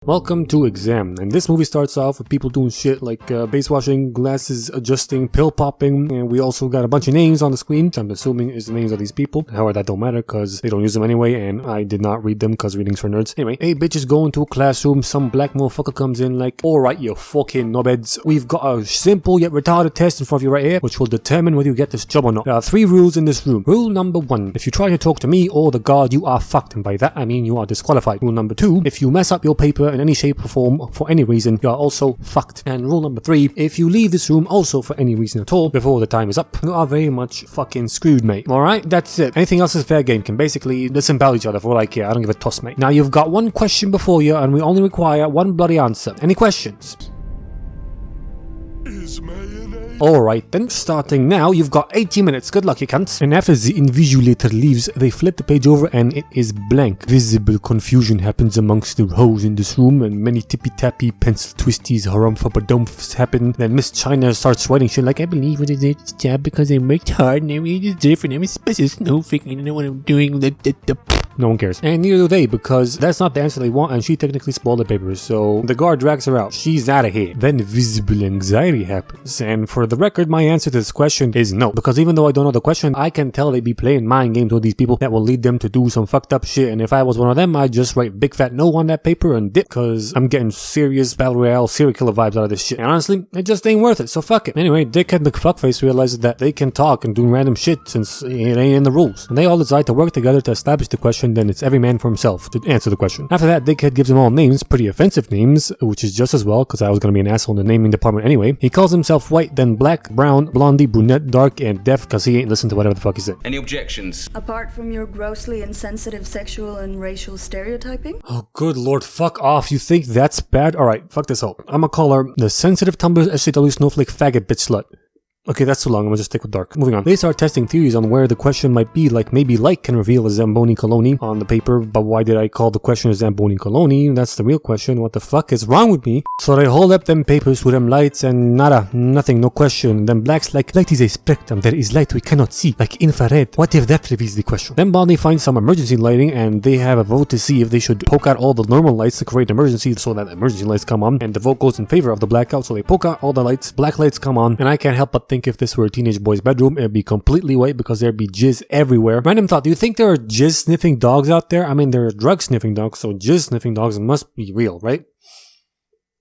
Welcome to Exam, and this movie starts off with people doing shit like base washing, glasses adjusting, pill popping, and we also got a bunch of names on the screen, which I'm assuming is the names of these people. However, that don't matter because they don't use them anyway, and I did not read them because reading's for nerds. Anyway, hey bitches go into a classroom, some black motherfucker comes in like, alright you fucking knobheads, we've got a simple yet retarded test in front of you right here, which will determine whether you get this job or not. There are 3 rules in this room. Rule number 1, if you try to talk to me or the guard, you are fucked, and by that I mean you are disqualified. Rule number 2, if you mess up your paper in any shape or form for any reason, you are also fucked. And rule number 3, if you leave this room also for any reason at all before the time is up, you are very much fucking screwed, mate. Alright, that's it. Anything else is fair game. Can basically disembowel each other for all I care. I don't give a toss, mate. Now you've got 1 question before you and we only require 1 bloody answer. Any questions? Alright then, starting now, you've got 80 minutes, good luck you cunts. And after the invigilator leaves, they flip the page over and it is blank. Visible confusion happens amongst the hoes in this room and many tippy-tappy, pencil twisties, harumph-a-dumphs happen. Then Miss China starts writing shit like, I believe it is a job because I worked hard and everything is different, I'm a special snowflake and I know what I'm doing. No one cares. And neither do they, because that's not the answer they want and she technically spoiled the papers, so the guard drags her out. She's out of here. Then visible anxiety happens, and for the record, my answer to this question is no, because even though I don't know the question, I can tell they be playing mind games with these people that will lead them to do some fucked up shit, and if I was one of them, I'd just write big fat no on that paper and dip, because I'm getting serious Battle Royale serial killer vibes out of this shit, and honestly, it just ain't worth it, so fuck it. Anyway, Dickhead McFuckface realizes that they can talk and do random shit since it ain't in the rules, and they all decide to work together to establish the question. Then it's every man for himself to answer the question. After that, Dickhead gives them all names, pretty offensive names, which is just as well, because I was gonna be an asshole in the naming department anyway. He calls himself white, then black, brown, blondie, brunette, dark, and deaf, because he ain't listened to whatever the fuck he said. Any objections? Apart from your grossly insensitive sexual and racial stereotyping? Oh, good lord, fuck off. You think that's bad? Alright, fuck this up. I'ma call her the sensitive Tumblr SJW snowflake faggot bitch slut. Okay, that's too long. I'm gonna just stick with dark. Moving on. They start testing theories on where the question might be, like maybe light can reveal a Zamboni colony on the paper, but why did I call the question a Zamboni colony? That's the real question. What the fuck is wrong with me? So they hold up them papers with them lights and nada, nothing, no question. Then Black's like, light is a spectrum. There is light we cannot see, like infrared. What if that reveals the question? Then Blondie finds some emergency lighting and they have a vote to see if they should poke out all the normal lights to create an emergency so that emergency lights come on, and the vote goes in favor of the blackout, so they poke out all the lights, black lights come on, and I can't help but think if this were a teenage boy's bedroom, it'd be completely white because there'd be jizz everywhere. Random thought, do you think there are jizz sniffing dogs out there? I mean, there are drug sniffing dogs, so jizz sniffing dogs must be real, right?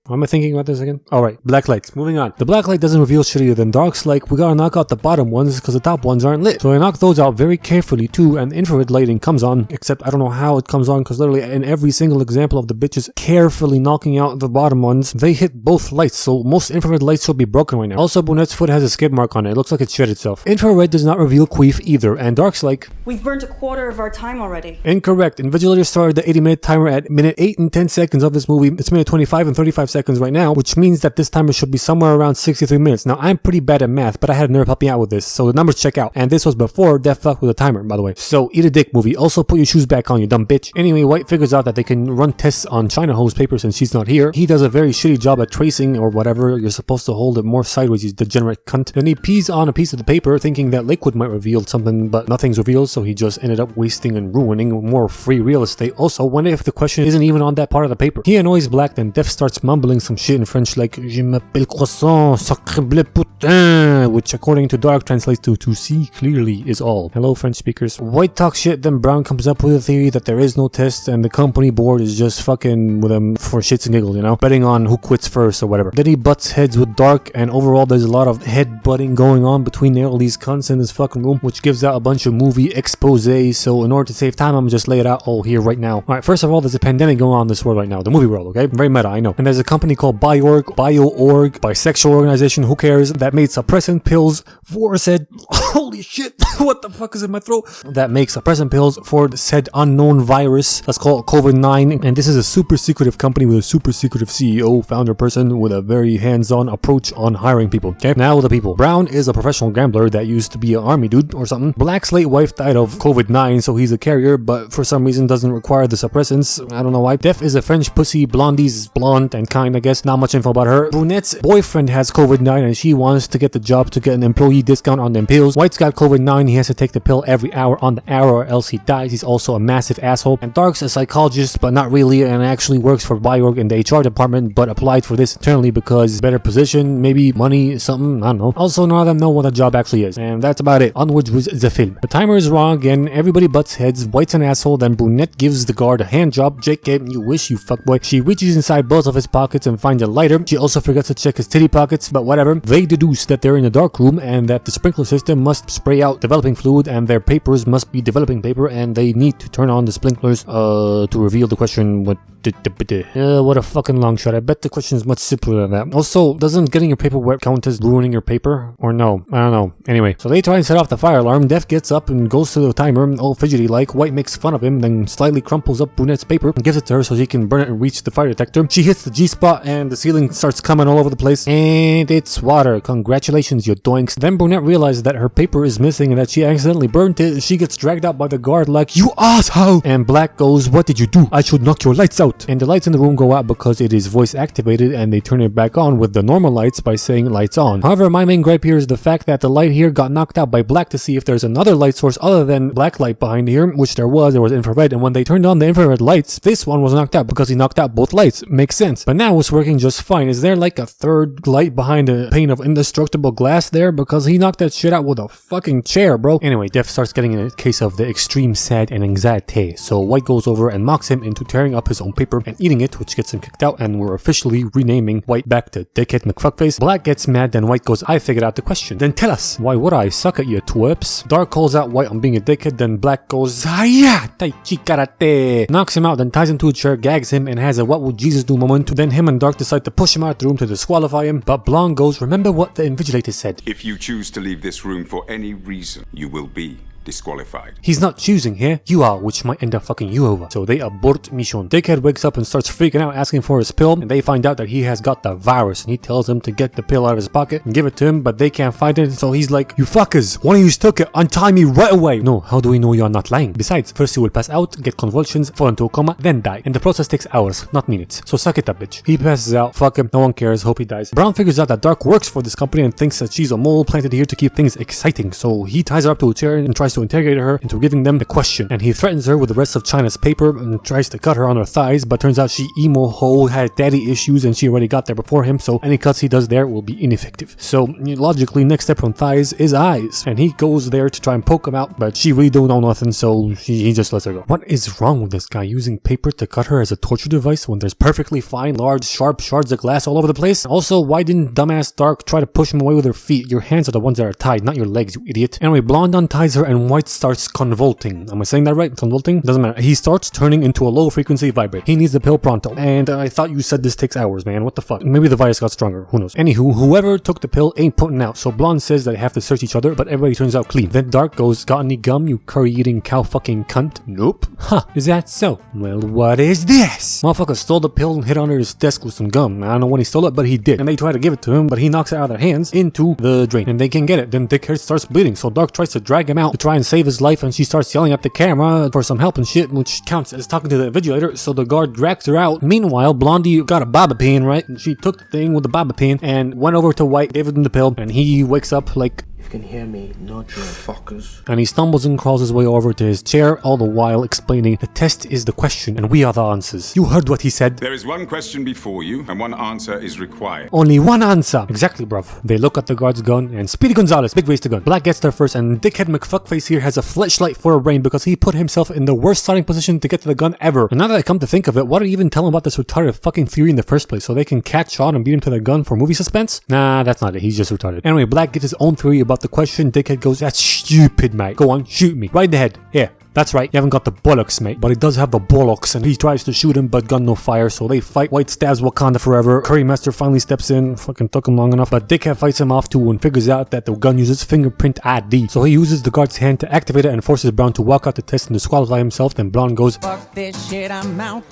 Why am I thinking about this again? Alright, black lights. Moving on. The black light doesn't reveal shit either. Then Dark's like, we gotta knock out the bottom ones because the top ones aren't lit. So they knock those out very carefully too, and infrared lighting comes on, except I don't know how it comes on because literally in every single example of the bitches carefully knocking out the bottom ones, they hit both lights, so most infrared lights should be broken right now. Also, Brunette's foot has a skid mark on it. It looks like it shed itself. Infrared does not reveal queef either, and Dark's like, We've burnt a quarter of our time already. Incorrect. Invigilator started the 80-minute timer at minute 8 and 10 seconds of this movie. It's minute 25 and 35 seconds right now, which means that this timer should be somewhere around 63 minutes. Now, I'm pretty bad at math, but I had a nerd help me out with this, so the numbers check out. And this was before Death fucked with the timer, by the way. So, eat a dick, movie. Also, put your shoes back on, you dumb bitch. Anyway, White figures out that they can run tests on China Ho's paper since she's not here. He does a very shitty job at tracing or whatever. You're supposed to hold it more sideways, you degenerate cunt. Then he pees on a piece of the paper, thinking that liquid might reveal something, but nothing's revealed, so he just ended up wasting and ruining more free real estate. Also, what if the question isn't even on that part of the paper? He annoys Black, then Def starts mumbling some shit in French like, Je m'appelle croissant, sacre bleu putain, which according to Dark translates to see clearly is all. Hello, French speakers. White talks shit, then Brown comes up with a theory that there is no test and the company board is just fucking with him for shits and giggles, you know, betting on who quits first or whatever. Then he butts heads with Dark, and overall there's a lot of head butting going on between all these cunts in this fucking room, which gives out a bunch of movie expose. So in order to save time, I'm gonna just lay it out all here right now. Alright, first of all, there's a pandemic going on in this world right now, the movie world, okay? Very meta, I know. And there's a company called BioOrg, bisexual organization, who cares, that made suppressant pills for said, holy shit, what the fuck is in my throat? That makes suppressant pills for said unknown virus, let's call it COVID-9, and this is a super secretive company with a super secretive CEO, founder person with a very hands-on approach on hiring people, okay? Now the people. Brown is a professional gambler that used to be an army dude or something. Black's late wife died of COVID-9, so he's a carrier, but for some reason doesn't require the suppressants, I don't know why. Def is a French pussy, Blondie's blonde and kind, I guess. Not much info about her. Brunette's boyfriend has COVID-19 and she wants to get the job to get an employee discount on them pills. White's got COVID-19. He has to take the pill every hour on the hour or else he dies. He's also a massive asshole. And Dark's a psychologist, but not really, and actually works for Biorg in the HR department, but applied for this internally because better position, maybe money, something, I don't know. Also, none of them know what the job actually is. And that's about it. Onwards with the film. The timer is wrong again. Everybody butts heads. White's an asshole. Then Brunette gives the guard a hand job. JK, you wish, you fuckboy. She reaches inside both of his pockets and finds a lighter. She also forgets to check his titty pockets, but whatever. They deduce that they're in a dark room and that the sprinkler system must spray out developing fluid and their papers must be developing paper and they need to turn on the sprinklers to reveal the question what a fucking long shot. I bet the question is much simpler than that. Also, doesn't getting your paper wet count as ruining your paper? Or no? I don't know. Anyway, so they try and set off the fire alarm. Death gets up and goes to the timer, all fidgety like. White makes fun of him, then slightly crumples up Brunette's paper and gives it to her so she can burn it and reach the fire detector. She hits the G-spot and the ceiling starts coming all over the place. And it's water. Congratulations, you doinks. Then Brunette realizes that her paper is missing and that she accidentally burnt it. She gets dragged out by the guard like, you asshole! And Black goes, what did you do? I should knock your lights out. And the lights in the room go out because it is voice activated and they turn it back on with the normal lights by saying lights on. However, my main gripe here is the fact that the light here got knocked out by Black to see if there's another light source other than black light behind here, which there was infrared, and when they turned on the infrared lights, this one was knocked out because he knocked out both lights. Makes sense. But now it's working just fine. Is there like a third light behind a pane of indestructible glass there? Because he knocked that shit out with a fucking chair, bro. Anyway, Death starts getting in a case of the extreme sad and anxiety, so White goes over and mocks him into tearing up his own paper and eating it, which gets him kicked out, and we're officially renaming White back to Dickhead McFuckface. Black gets mad, then White goes, I figured out the question. Then tell us. Why would I? Suck at you, twerps. Dark calls out White on being a dickhead, then Black goes, Hiya! Tai Chi Karate! Knocks him out, then ties him to a chair, gags him, and has a what would Jesus do moment. Then him and Dark decide to push him out of the room to disqualify him, but Blonde goes, remember what the Invigilator said. If you choose to leave this room for any reason, you will be disqualified. He's not choosing here, you are, which might end up fucking you over. So they abort mission. Dickhead wakes up and starts freaking out, asking for his pill, and they find out that he has got the virus, and he tells them to get the pill out of his pocket and give it to him, but they can't find it, so he's like, you fuckers, one of you took it, untie me right away. No, how do we know you're not lying? Besides, first you will pass out, get convulsions, fall into a coma, then die, and the process takes hours, not minutes, so suck it up, bitch. He passes out, fuck him, no one cares, hope he dies. Brown figures out that Dark works for this company and thinks that she's a mole planted here to keep things exciting, so he ties her up to a chair and tries to interrogate her into giving them the question, and he threatens her with the rest of China's paper and tries to cut her on her thighs, but turns out she emo hoe had daddy issues and she already got there before him, so any cuts he does there will be ineffective. So logically, next step from thighs is eyes, and he goes there to try and poke him out, but she really don't know nothing, so he just lets her go. What is wrong with this guy using paper to cut her as a torture device when there's perfectly fine, large, sharp shards of glass all over the place? Also, why didn't dumbass Dark try to push him away with her feet? Your hands are the ones that are tied, not your legs, you idiot. Anyway, Blonde unties her and White starts convolting. Am I saying that right? Convolting? Doesn't matter. He starts turning into a low frequency vibrate. He needs the pill pronto. And I thought you said this takes hours, man. What the fuck? Maybe the virus got stronger. Who knows? Anywho, whoever took the pill ain't putting out. So Blonde says that they have to search each other, but everybody turns out clean. Then Dark goes, got any gum, you curry eating cow fucking cunt? Nope. Huh. Is that so? Well, what is this? Motherfucker stole the pill and hid under his desk with some gum. I don't know when he stole it, but he did. And they try to give it to him, but he knocks it out of their hands into the drain. And they can get it. Then Dickhead starts bleeding. So Dark tries to drag him out to try and save his life, and she starts yelling at the camera for some help and shit, which counts as talking to the invigilator, so the guard drags her out. Meanwhile, Blondie got a bobby pin, right? And she took the thing with the bobby pin and went over to White, gave him the pill, and he wakes up like, you can hear me, not your fuckers. And he stumbles and crawls his way over to his chair, all the while explaining, the test is the question and we are the answers. You heard what he said. There is one question before you and one answer is required. Only one answer. Exactly, bruv. They look at the guard's gun and Speedy Gonzalez, big race to gun. Black gets there first and Dickhead McFuckface here has a flashlight for a brain because he put himself in the worst starting position to get to the gun ever. And now that I come to think of it, why do you even tell him about this retarded fucking theory in the first place? So they can catch on and beat him to the gun for movie suspense? Nah, that's not it. He's just retarded. Anyway, Black gives his own theory about the question. Dickhead goes, that's stupid, mate. Go on, shoot me. Right in the head. Yeah. That's right, you haven't got the bollocks, mate. But he does have the bollocks, and he tries to shoot him, but gun no fire, so they fight. White stabs Wakanda forever. Currymaster finally steps in. Fucking took him long enough. But Dickhead fights him off too and figures out that the gun uses fingerprint ID. So he uses the guard's hand to activate it and forces Brown to walk out the test and disqualify himself. Then Brown goes, fuck this shit, I'm out.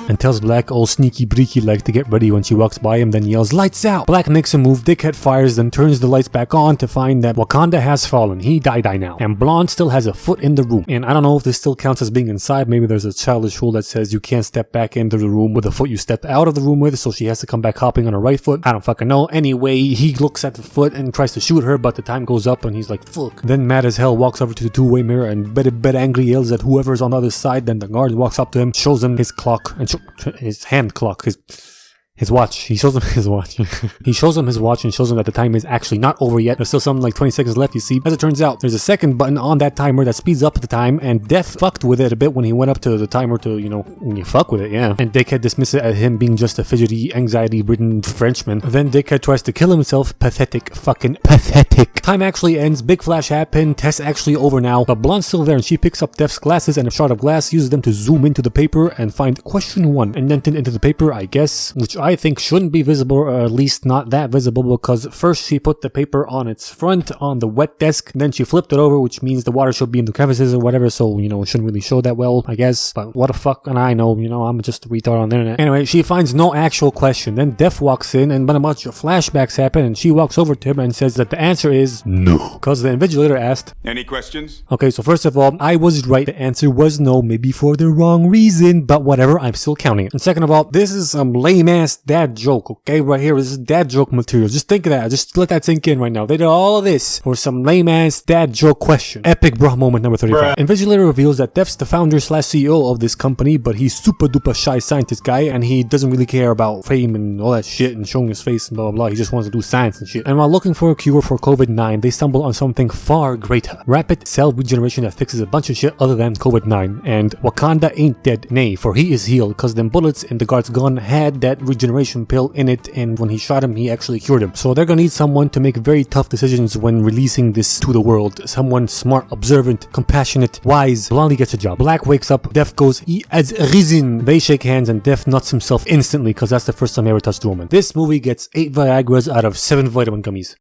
And tells Black all sneaky breaky like to get ready when she walks by him, then yells, lights out. Black makes a move, Dickhead fires, then turns the lights back on to find that Wakanda has fallen. He die now. And Blonde still has a foot in the room. And I don't know if this still counts as being inside. Maybe there's a childish rule that says you can't step back into the room with the foot you stepped out of the room with, so she has to come back hopping on her right foot. I don't fucking know. Anyway, he looks at the foot and tries to shoot her, but the time goes up and he's like, fuck. Then mad as hell walks over to the two-way mirror and bit angry yells at whoever's on the other side. Then the guard walks up to him, shows him his clock, and his hand clock, his watch. He shows him his watch. He shows him his watch and shows him that the time is actually not over yet. There's still something like 20 seconds left, you see. As it turns out, there's a second button on that timer that speeds up the time, and Death fucked with it a bit when he went up to the timer to, you know, when you fuck with it, yeah. And Dickhead dismisses it as him being just a fidgety, anxiety-ridden Frenchman. Then Dickhead tries to kill himself. Pathetic. Fucking pathetic. Time actually ends. Big flash happen. Test actually over now. But Blonde's still there, and she picks up Death's glasses and a shard of glass, uses them to zoom into the paper and find question 1 indented into the paper, I guess, which I think shouldn't be visible, or at least not that visible, because first she put the paper on its front on the wet desk, then she flipped it over, which means the water should be in the crevices or whatever, so, you know, it shouldn't really show that well, I guess. But what the fuck, and I know, you know, I'm just a retard on the internet. Anyway, she finds no actual question. Then Death walks in, and a bunch of flashbacks happen, and she walks over to him and says that the answer is no, because the invigilator asked, Any questions? okay, so first of all, I was right. The answer was no, maybe for the wrong reason, but whatever, I'm still counting it. And second of all, this is some lame-ass dad joke, okay? Right here, this is dad joke material. Just think of that. Just let that sink in right now. They did all of this for some lame-ass dad joke question. Epic bro moment number 35. Invigilator reveals that Death's the founder / CEO of this company, but he's super duper shy scientist guy, and he doesn't really care about fame and all that shit and showing his face and blah blah blah. He just wants to do science and shit. And while looking for a cure for COVID-19, they stumble on something far greater. Rapid cell regeneration that fixes a bunch of shit other than COVID-19. And Wakanda ain't dead, nay, for he is healed, because them bullets in the guard's gun had that regeneration pill in it, and when he shot him, he actually cured him. So they're gonna need someone to make very tough decisions when releasing this to the world. Someone smart, observant, compassionate, wise. Blondie gets a job. Black wakes up. Death goes, he has risen. They shake hands, and Death nuts himself instantly, because that's the first time he ever touched a woman. This movie gets 8 Viagras out of 7 vitamin gummies.